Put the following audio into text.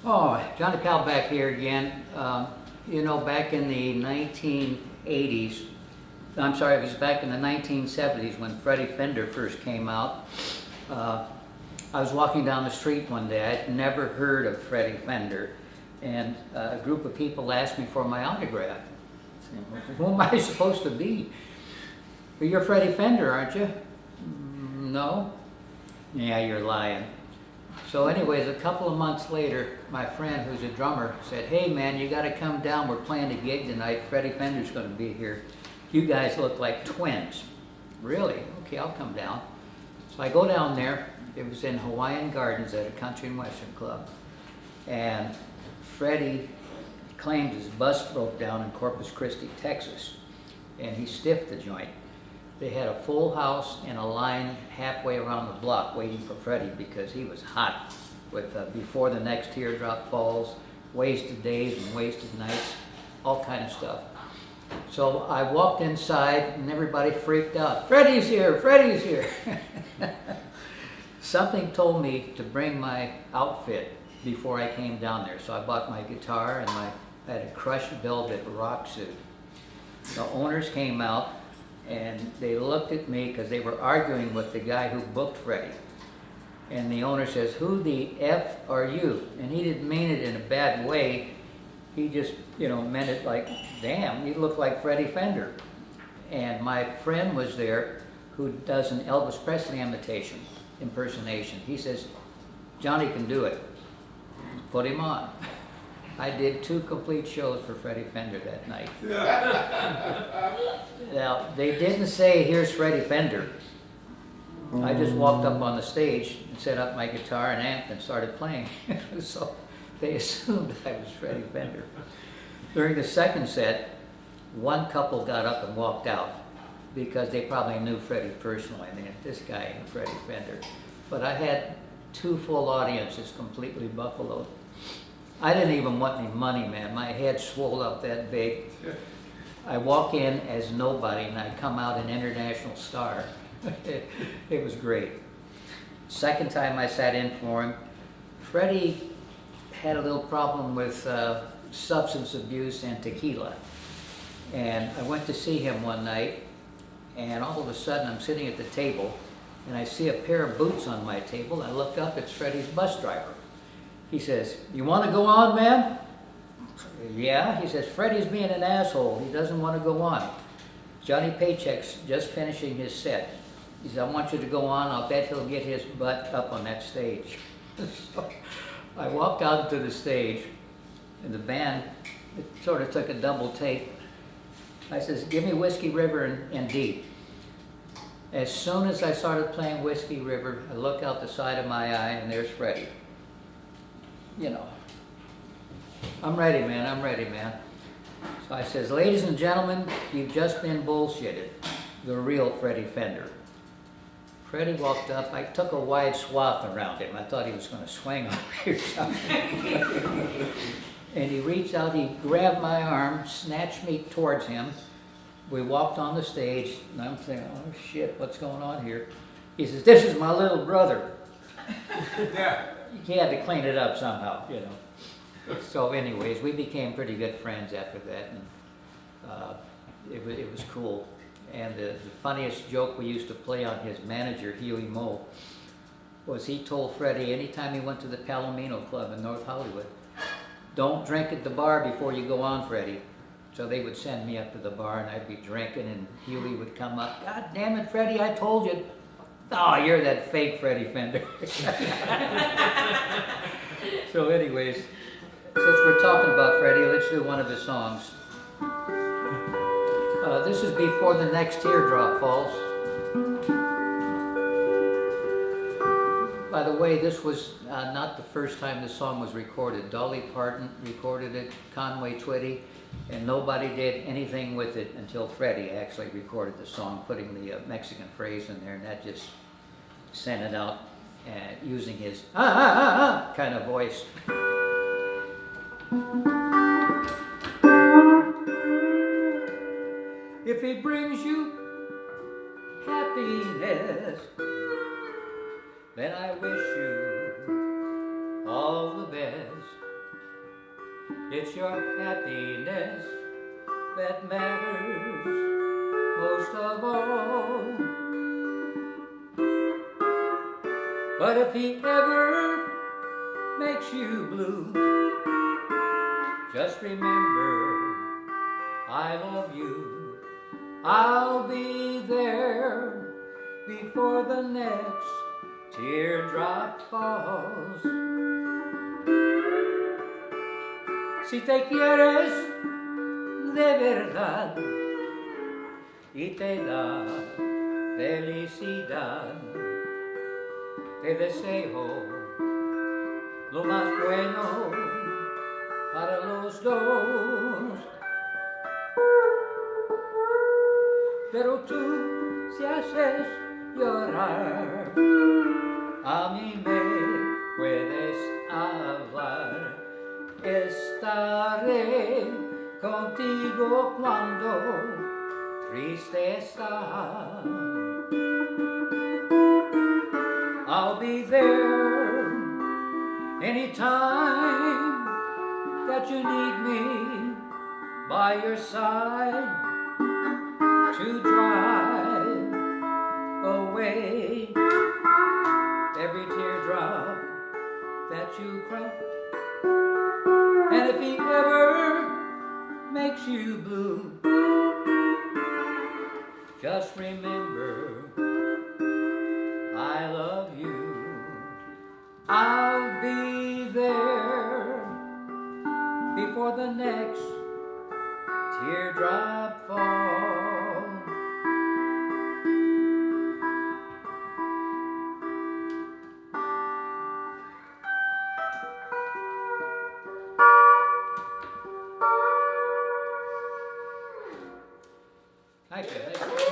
Oh, Johnny Powell back here again. You know, back in the 1980s, I'm sorry, it was back in the 1970s when Freddy Fender first came out. I was walking down the street one day. I'd never heard of Freddy Fender, and a group of people asked me for my autograph. I said, "Well, who am I supposed to be?" "Well, you're Freddy Fender, aren't you?" "No." "Yeah, you're lying." So anyways, a couple of months later, my friend who's a drummer said, "Hey man, you gotta come down, we're playing a gig tonight, Freddy Fender's gonna be here. You guys look like twins." "Really? Okay, I'll come down." So I go down there. It was in Hawaiian Gardens at a country and western club. And Freddie claimed his bus broke down in Corpus Christi, Texas, and he stiffed the joint. They had a full house and a line halfway around the block waiting for Freddie because he was hot with Before the Next Teardrop Falls, Wasted Days and Wasted Nights, all kind of stuff. So I walked inside and everybody freaked out. "Freddie's here, Freddie's here." Something told me to bring my outfit before I came down there. So I bought my guitar and I had a crushed velvet rock suit. The owners came out and they looked at me because they were arguing with the guy who booked Freddie. And the owner says, "Who the F are you?" And he didn't mean it in a bad way. He just, meant it like, "Damn, you look like Freddy Fender." And my friend was there who does an Elvis Presley impersonation. He says, "Johnny can do it." Put him on. I did 2 complete shows for Freddy Fender that night. Now, they didn't say, "Here's Freddy Fender." I just walked up on the stage and set up my guitar and amp and started playing. So they assumed I was Freddy Fender. During the second set, one couple got up and walked out because they probably knew Freddie personally. And they said, "This guy ain't Freddy Fender." But I had 2 full audiences completely buffaloed. I didn't even want any money, man. My head swelled up that big. I walk in as nobody and I come out an international star. It was great. Second time I sat in for him, Freddie had a little problem with substance abuse and tequila. And I went to see him one night, and all of a sudden I'm sitting at the table and I see a pair of boots on my table. I look up, it's Freddie's bus driver. He says, "You want to go on, man?" "Yeah." He says, "Freddie's being an asshole. He doesn't want to go on. Johnny Paycheck's just finishing his set. He says, I want you to go on. I'll bet he'll get his butt up on that stage." So I walked out to the stage, and the band sort of took a double take. I says, "Give me Whiskey River and D." As soon as I started playing Whiskey River, I look out the side of my eye, and there's Freddie. "I'm ready, man, I'm ready, man." So I says, "Ladies and gentlemen, you've just been bullshitted. The real Freddy Fender." Freddie walked up. I took a wide swath around him. I thought he was going to swing on me or something. And he reached out, he grabbed my arm, snatched me towards him. We walked on the stage, and I'm thinking, "Oh shit, what's going on here?" He says, "This is my little brother." Yeah. He had to clean it up somehow, So anyways, we became pretty good friends after that, and it was cool. And the funniest joke we used to play on his manager, Huey Moe, was he told Freddie anytime he went to the Palomino Club in North Hollywood, "Don't drink at the bar before you go on, Freddie." So they would send me up to the bar and I'd be drinking and Huey would come up, "God damn it, Freddie, I told you." "Oh, you're that fake Freddy Fender." So anyways, since we're talking about Freddie, let's do one of his songs. This is Before the Next Teardrop Falls. By the way, this was not the first time this song was recorded. Dolly Parton recorded it, Conway Twitty, and nobody did anything with it until Freddie actually recorded the song, putting the Mexican phrase in there, and that just sent it out using his kind of voice. If he brings you happiness, then I wish you all the best. It's your happiness that matters most of all. But if he ever makes you blue, just remember I love you. I'll be there before the next teardrop falls. Si te quieres de verdad y te da felicidad, te deseo lo más bueno para los dos. Pero tú, si haces llorar, a mí me puedes hablar. Estaré contigo cuando triste estás. I'll be there anytime that you need me by your side to drive away every teardrop that you cry. And if he ever makes you blue, just remember I love you. I'll be there before the next teardrop falls. Thank you.